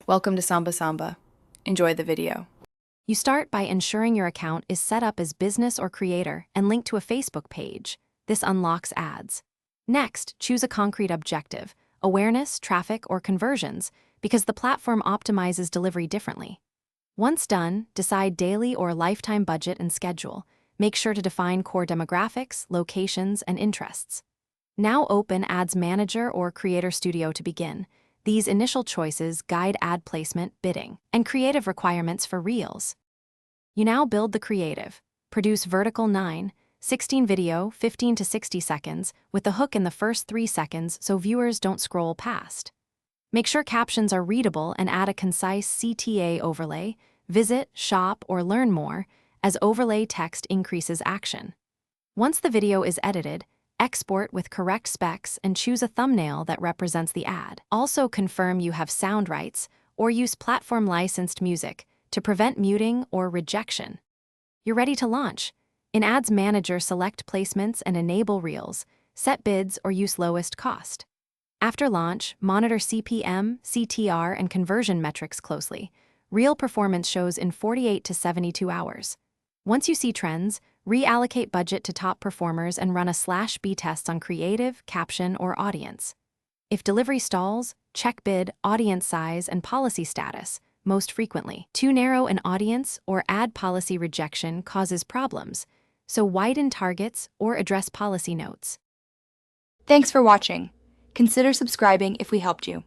Welcome to Samba Samba. Enjoy the video. You start by ensuring your account is set up as business or creator and linked to a Facebook page. This unlocks ads. Next, choose a concrete objective, awareness, traffic, or conversions, because the platform optimizes delivery differently. Once done, decide daily or lifetime budget and schedule. Make sure to define core demographics, locations, and interests. Now open Ads Manager or Creator Studio to begin. These initial choices guide ad placement, bidding, and creative requirements for Reels. You now build the creative. Produce vertical 9:16 video, 15 to 60 seconds, with the hook in the first 3 seconds so viewers don't scroll past. Make sure captions are readable and add a concise CTA overlay, visit, shop, or learn more, as overlay text increases action. Once the video is edited, export with correct specs and choose a thumbnail that represents the ad. Also confirm you have sound rights or use platform-licensed music to prevent muting or rejection. You're ready to launch. In Ads Manager, select placements and enable Reels, set bids, or use lowest cost. After launch, monitor CPM, CTR, and conversion metrics closely. Reel performance shows in 48 to 72 hours. Once you see trends, reallocate budget to top performers and run a /B test on creative, caption, or audience. If delivery stalls, check bid, audience size, and policy status most frequently. Too narrow an audience or ad policy rejection causes problems, so widen targets or address policy notes. Thanks for watching. Consider subscribing if we helped you.